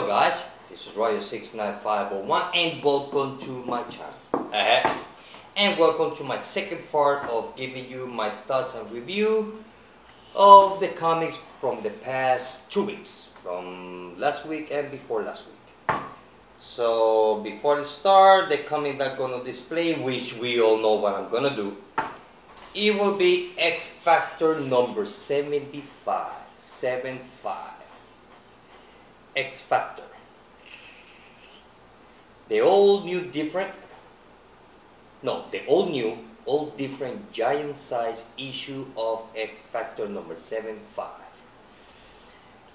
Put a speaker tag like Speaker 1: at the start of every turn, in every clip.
Speaker 1: Hello guys, this is Royal69501 and welcome to my channel. And welcome to my second part of giving you my thoughts and review of the comics from the past 2 weeks, from last week and before last week. So before I start, the comic that I'm gonna display, which we all know what I'm gonna do, it will be X Factor number 75. X Factor. The old new different, no, the old new, old different giant size issue of X Factor number 75.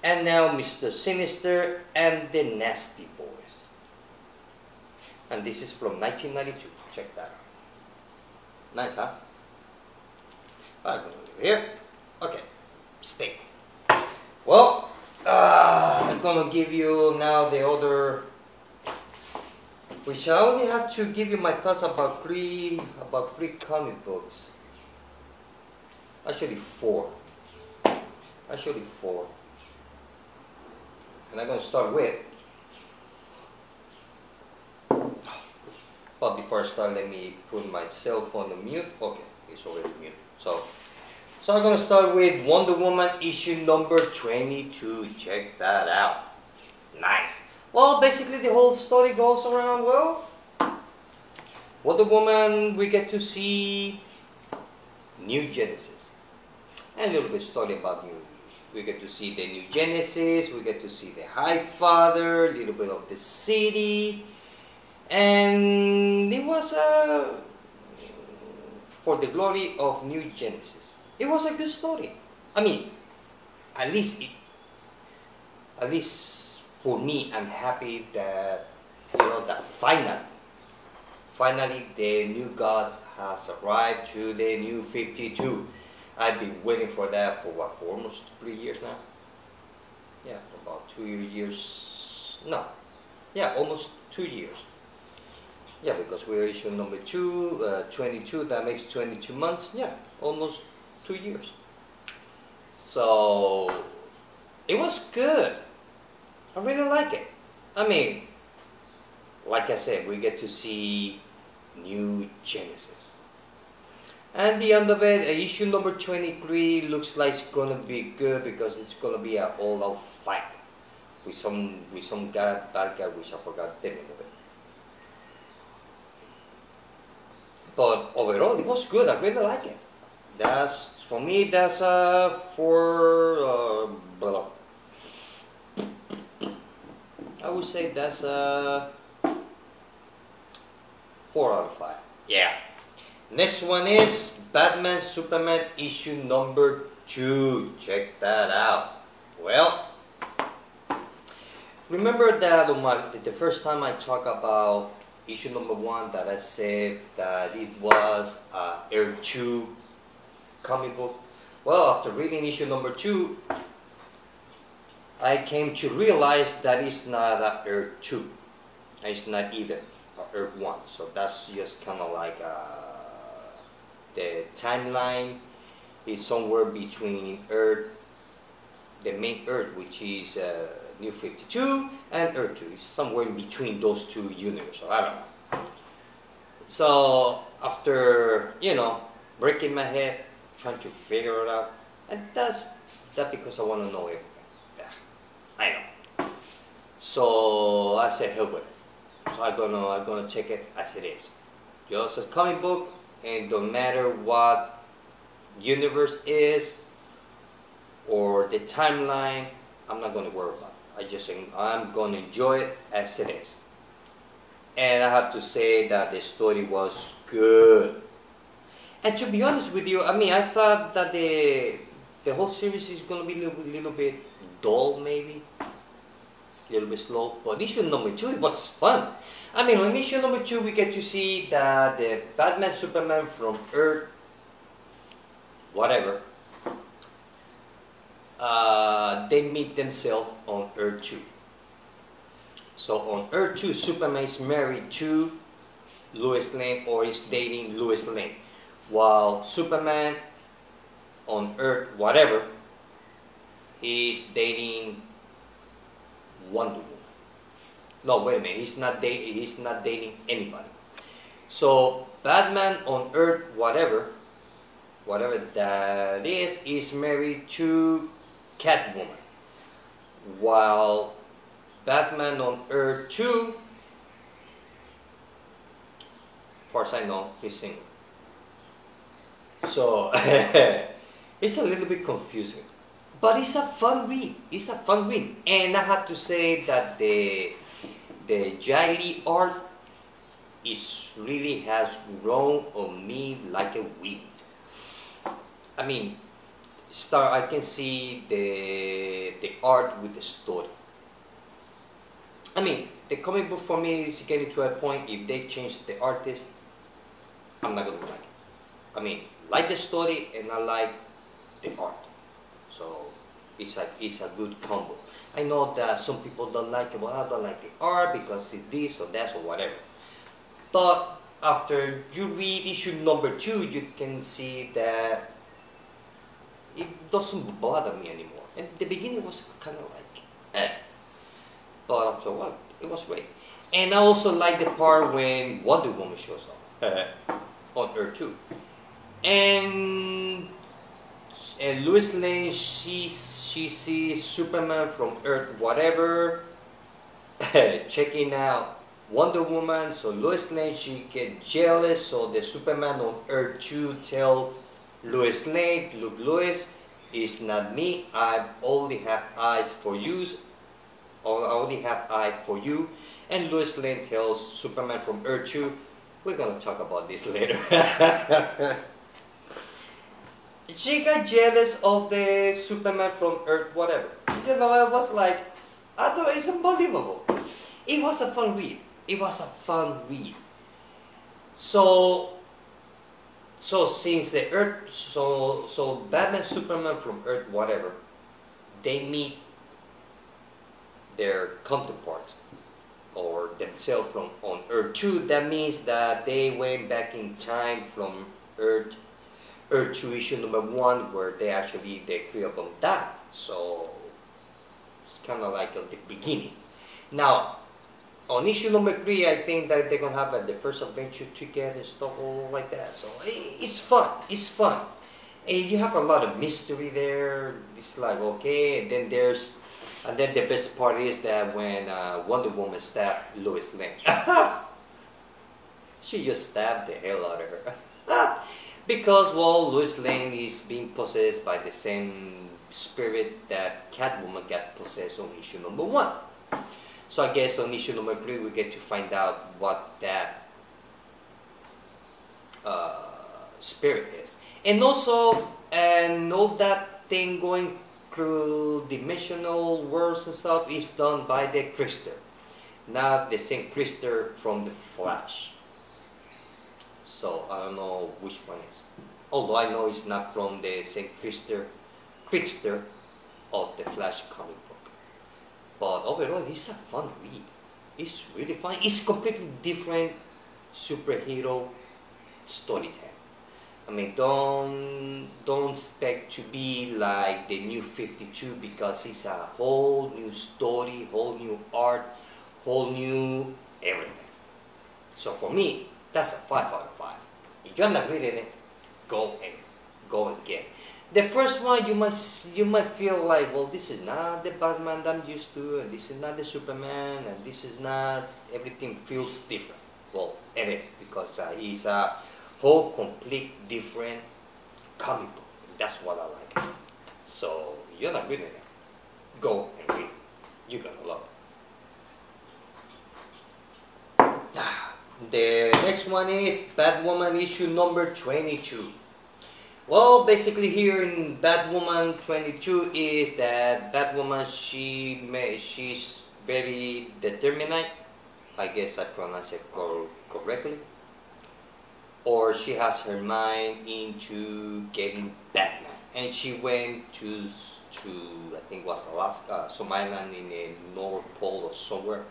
Speaker 1: And now Mr. Sinister and the Nasty Boys. And this is from 1992. Check that out. Nice, huh? I'm gonna leave it here. Okay, stay. Well, I'm gonna give you now the other, which I only have to give you my thoughts about three comic books. Actually four. And I'm gonna start with, but before I start, let me put my cell phone on mute. Okay, it's already mute. So I'm going to start with Wonder Woman issue number 22. Check that out. Nice. Well, basically the whole story goes around, well, Wonder Woman, we get to see New Genesis. And a little bit story about we get to see the New Genesis, we get to see the High Father, a little bit of the city. And it was for the glory of New Genesis. It was a good story. I mean, at least for me, I'm happy that, you know, that finally the new gods has arrived to the New 52. I've been waiting for that for what, for almost 3 years now? Yeah, for about 2 years. No, yeah, almost 2 years. Yeah, because we're issue number 22, that makes 22 months. Yeah, almost 2 years. So it was good. I really like it. I mean, like I said, we get to see New Genesis. And the end of it, issue number 23 looks like it's gonna be good because it's gonna be an all-out fight with some bad guy, which I forgot the name of it. But overall, it was good. I really like it. That's, for me, that's I would say that's 4 out of 5. Yeah. Next one is Batman Superman issue number 2. Check that out. Well, remember that the first time I talked about issue number 1 that I said that it was Earth 2 comic book. Well, after reading issue number 2, I came to realize that it's not Earth 2. It's not even Earth 1. So that's just kind of like the timeline is somewhere between Earth, the main Earth, which is New 52, and Earth 2. It's somewhere in between those two universes. I don't know. So after, you know, breaking my head, trying to figure it out, and that's because I want to know everything. Yeah, I know. So I said, hell with it. So I'm gonna check it as it is. Just a comic book, and no matter what universe is or the timeline, I'm not gonna worry about it. I'm gonna enjoy it as it is. And I have to say that the story was good. And to be honest with you, I mean, I thought that the whole series is going to be a little bit dull, maybe. A little bit slow. But issue number 2, it was fun. I mean, on issue number 2, we get to see that the Batman Superman from Earth, whatever, they meet themselves on Earth 2. So on Earth 2, Superman is married to Lois Lane, or is dating Lois Lane, while Superman on Earth, whatever, is dating Wonder Woman. No, wait a minute. He's not dating anybody. So Batman on Earth, whatever that is married to Catwoman, while Batman on Earth 2, as far as I know, he's single. So it's a little bit confusing, but it's a fun read. It's a fun read, and I have to say that the Jai Lee art is really has grown on me like a weed. I mean, I can see the art with the story. I mean, the comic book for me is getting to a point. If they change the artist, I'm not gonna like it. I mean, like the story and I like the art. So it's a good combo. I know that some people don't like it. Well, I don't like the art because it's this or that or whatever. But after you read issue number 2, you can see that it doesn't bother me anymore. And the beginning was kind of like, but after a while, it was great. And I also like the part when Wonder Woman shows up on Earth 2. And Lois Lane, she sees Superman from Earth whatever, checking out Wonder Woman. So Lois Lane, she gets jealous. So the Superman on Earth 2 tell Lois Lane, look, Lois, it's not me. I only have eyes for you. Or I only have eye for you. And Lois Lane tells Superman from Earth 2, we're gonna talk about this later. She got jealous of the Superman from Earth whatever. You know, I was like, I thought it's unbelievable. It was a fun read. It was a fun read. So since the Earth, so Batman, Superman from Earth whatever, they meet their counterparts or themselves from on Earth 2. That means that they went back in time from Earth 2 issue number 1, where the three of them died. So it's kind of like at the beginning. Now on issue number 3, I think that they're gonna have the first adventure together, stuff all like that. So it's fun. It's fun. And you have a lot of mystery there. It's like okay, and then the best part is that when Wonder Woman stabbed Lois Lane, she just stabbed the hell out of her. Because, well, Lois Lane is being possessed by the same spirit that Catwoman got possessed on issue number 1. So I guess on issue number 3 we get to find out what that spirit is. And also, and all that thing going through dimensional worlds and stuff is done by the Krister, not the same Krister from the Flash. So I don't know which one is. Although I know it's not from the same Krister of the Flash comic book. But overall, it's a fun read. It's really fun. It's completely different superhero storytelling. I mean, don't expect to be like the New 52 because it's a whole new story, whole new art, whole new everything. So for me, that's a 5 out of 5. If you're not reading it, go and get it. The first one you might feel like, well, this is not the Batman that I'm used to, and this is not the Superman, and this is not, everything feels different. Well, it is, because it's a whole complete different comic book. That's what I like. So you're not reading it, go and read it. You're gonna love it. The next one is Batwoman issue number 22. Well, basically here in Batwoman 22 is that Batwoman, she's very determined. I guess I pronounced it correctly. Or she has her mind into getting Batman. And she went to I think it was Alaska, some island in the North Pole or somewhere,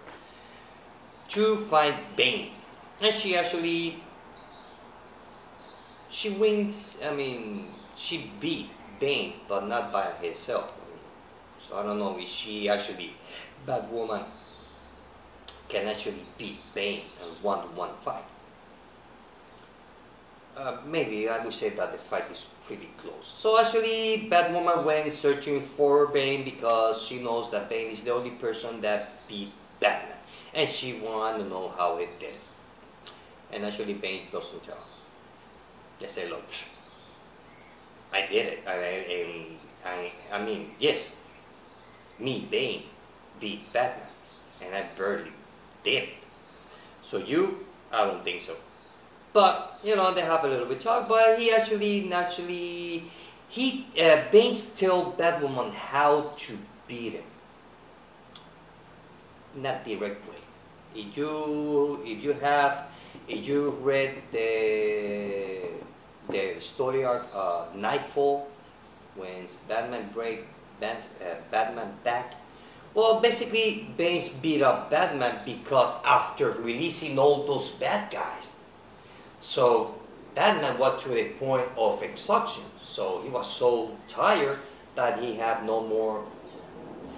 Speaker 1: to find Bane. And she wins, I mean, she beat Bane, but not by herself. So I don't know if she actually, Batwoman, can actually beat Bane in a one-to-one fight. Maybe I would say that the fight is pretty close. So actually, Batwoman went searching for Bane because she knows that Bane is the only person that beat Batman, and she wanted to know how it did. And actually, Bane doesn't tell. They say, "Look, I did it. I mean, yes, me, Bane, beat Batman, and I barely did it. So you, I don't think so." But, you know, they have a little bit talk, but he actually, naturally, Bane tells Batwoman how to beat him. Not direct way. If you read the story arc, Nightfall, when Batman break Batman back, well, basically, Bane beat up Batman because after releasing all those bad guys, so Batman was to the point of exhaustion. So he was so tired that he had no more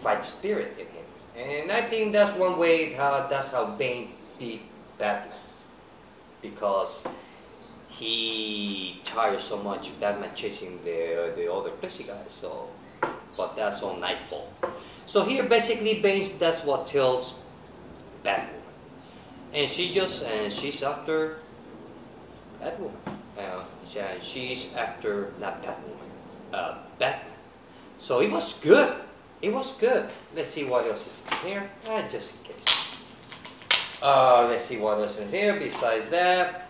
Speaker 1: fight spirit in him. And I think that's one way that's how Bane beat Batman, because he tired so much Batman chasing the other crazy guys. So, but that's on Nightfall. So here basically that's what tells Batwoman, and she's after Batwoman. She's after not Batwoman, Batman. So it was good. It was good. Let's see what else is in here. Just in case. Let's see what else in here. Besides that,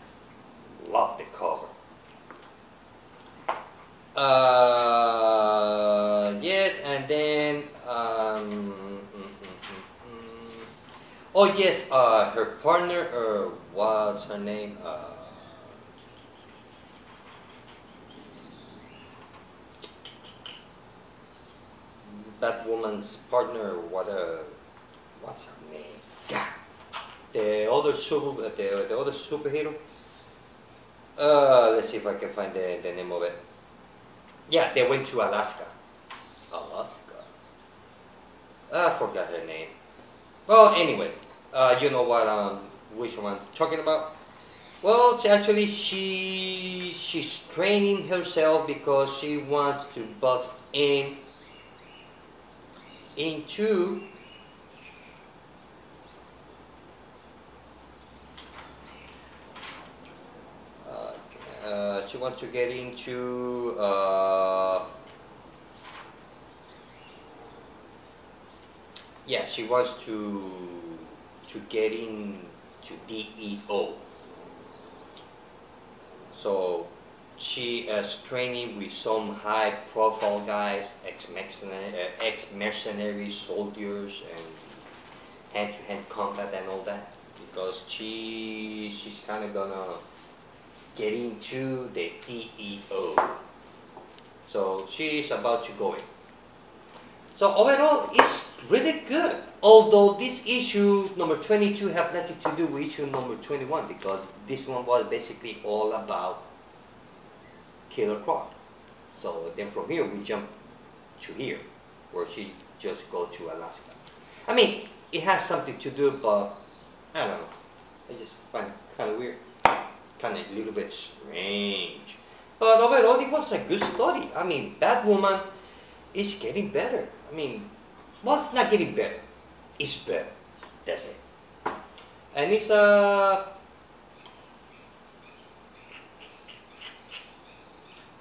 Speaker 1: love the cover. Yes, and then oh yes, her partner was her name. Batwoman's partner, what's her name? God, the other superhero. Let's see if I can find the name of it. Yeah, they went to Alaska. Alaska. I forgot her name. Well, anyway, you know which one I'm talking about. Well, she's training herself because she wants to bust into she wants to get into yeah, she wants to get into DEO. So she is training with some high-profile guys, ex-mercenary soldiers, and hand-to-hand combat and all that, because she's kind of gonna get into the DEO. So she's about to go in. So overall, it's really good. Although this issue number 22 have nothing to do with issue number 21, because this one was basically all about Killer Croc. So then from here we jump to here, where she just go to Alaska. I mean, it has something to do, but I don't know. I just find it kind of weird, kind of a little bit strange. But overall, it was a good story. I mean, Batwoman is getting better. I mean, well, it's not getting better. It's better. That's it. And it's 5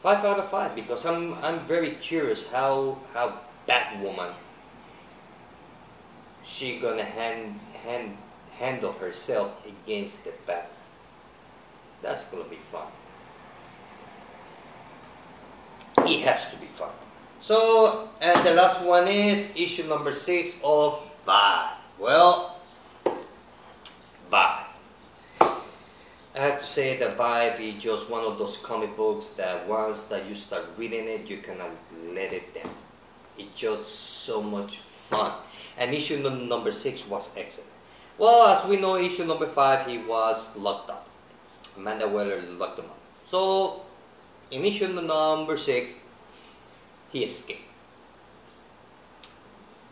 Speaker 1: out of 5, because I'm very curious how Batwoman she gonna handle herself against the Batman. That's gonna be fun. It has to be fun. So, and the last one is issue number 6 of Vibe. Well, Vibe. I have to say that Vibe is just one of those comic books that once that you start reading it, you cannot let it down. It's just so much fun. And issue number 6 was excellent. Well, as we know, issue number 5, he was locked up. Amanda Waller locked him up. So, in issue number 6, he escaped.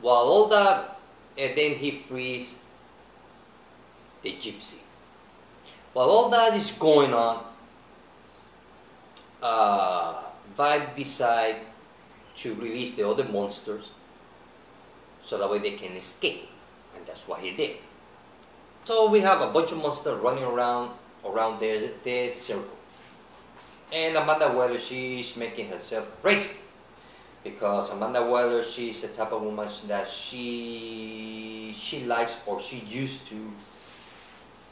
Speaker 1: While all that, and then he frees the Gypsy. While all that is going on, Vibe decide to release the other monsters so that way they can escape, and that's what he did. So we have a bunch of monsters running around the circle, and Amanda Waller, she's making herself crazy because Amanda Waller, she's the type of woman that she likes, or she used to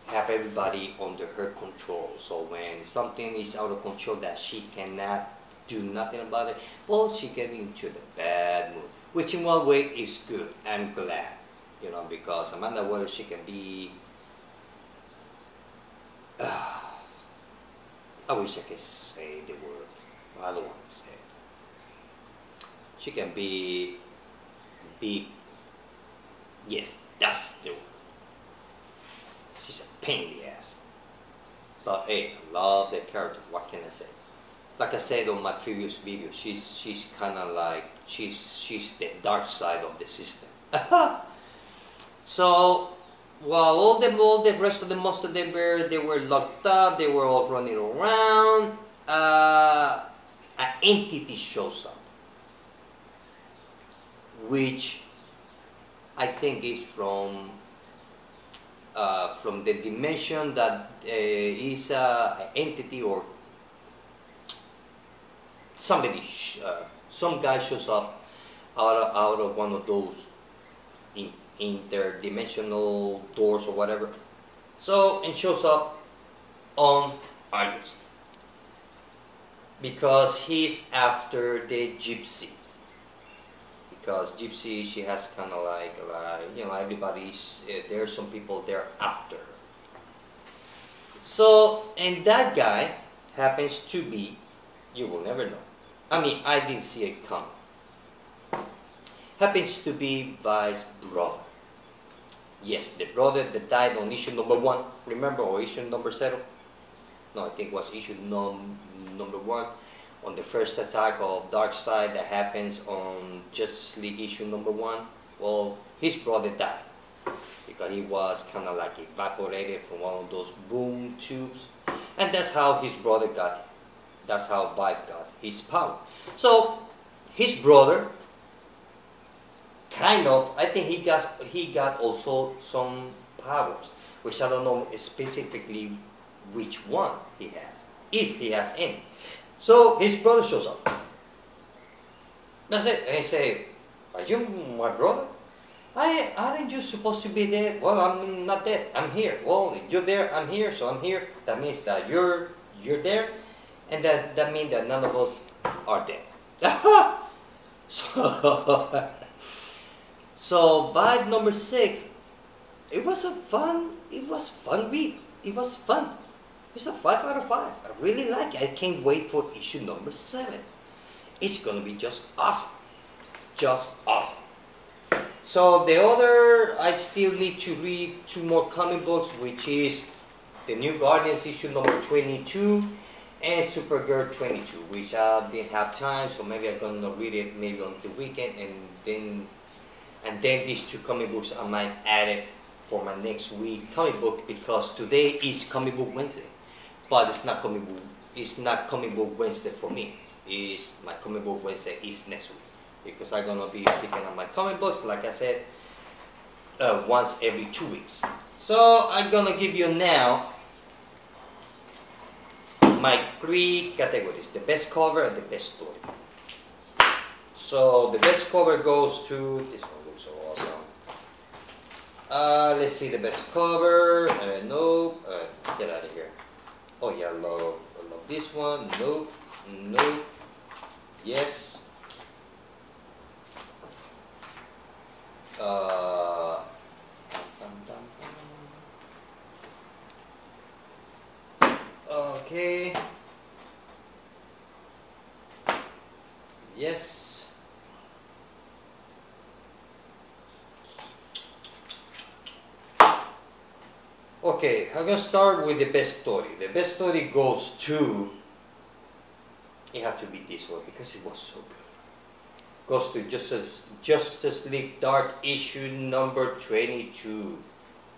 Speaker 1: have everybody under her control. So when something is out of control that she cannot do nothing about it, well, she gets into the bad mood, which in one way is good. I'm glad, because Amanda Waller, she can be, I wish I could say the word, but I don't want to say it. She can be, yes, that's the word. She's a pain in the ass. But hey, I love the character. What can I say? Like I said on my previous video, she's kind of like she's the dark side of the system. So while all the rest of the monsters they were locked up, they were all running around. An entity shows up, which I think is from the dimension that is an entity, or somebody, some guy shows up out of one of those interdimensional doors or whatever. So, and shows up on Argus because he's after the Gypsy. Because Gypsy, she has kind of like everybody's, there's some people they're after. So, and that guy happens to be, you will never know. I mean, I didn't see it coming. Happens to be Vi's brother. Yes, the brother that died on issue number 1, remember, or issue number 0? No, I think it was issue number 1. On the first attack of Darkseid that happens on Justice League issue number 1, well, his brother died because he was kind of like evaporated from one of those boom tubes, and that's how his brother got it. That's how Vibe got his power. So his brother, kind of, I think he got also some powers, which I don't know specifically which one he has, if he has any. So his brother shows up. That's it. And he say, "Are you my brother? Aren't you supposed to be dead?" "Well, I'm not dead. I'm here." "Well, you're there. I'm here. So I'm here. That means that you're there, and that means that none of us are dead." So Vibe number 6, it was fun read. It was fun. It's a 5 out of 5. I really like it. I can't wait for issue number 7. It's gonna be just awesome. Just awesome. So the other, I still need to read 2 more comic books, which is the New Guardians issue number 22 and Supergirl 22, which I didn't have time, so maybe I'm gonna read it maybe on the weekend, and then these 2 comic books I might add it for my next week comic book, because today is Comic Book Wednesday. But it's not comic book Wednesday for me. My comic book Wednesday is next week, because I'm gonna be picking up my comic books, like I said, once every 2 weeks. So I'm gonna give you now my 3 categories: the best cover and the best story. So the best cover goes to this one. Looks so awesome. Let's see the best cover. Nope. Get out of here. Oh yeah, I love this one. Nope. Nope. Yes. Okay. Yes. Okay, I'm gonna start with the best story. The best story goes to, it had to be this one because it was so good. Goes to Justice League Dark issue number 22.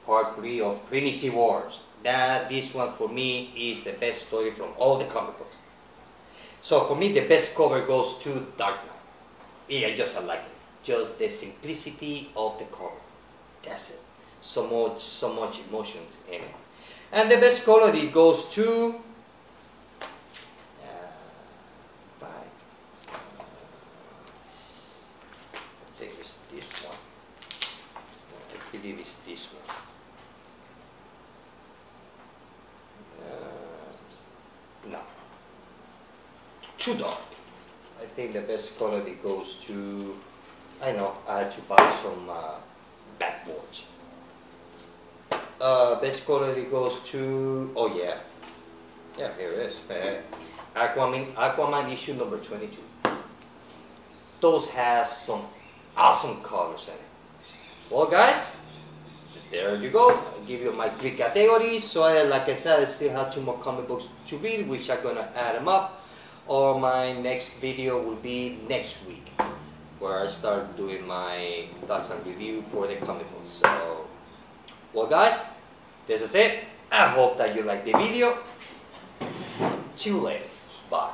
Speaker 1: part 3 of Trinity Wars. This one for me is the best story from all the comic books. So for me, the best cover goes to Dark Knight. Yeah, I like it. Just the simplicity of the cover. That's it. So much emotions in it. And the best quality goes to I think it's this one. I believe it's this one. No. Too dark. I think the best quality goes to, I know, I had to buy some backboards. Best quality goes to, oh yeah, here it is. Aquaman issue number 22. Those has some awesome colors in it. Well guys, there you go. I'll give you my 3 categories. So like I said, I still have 2 more comic books to read, which I'm gonna add them up. Or my next video will be next week, where I start doing my thoughts and review for the comic books. So, well guys, this is it. I hope that you liked the video. See you later. Bye.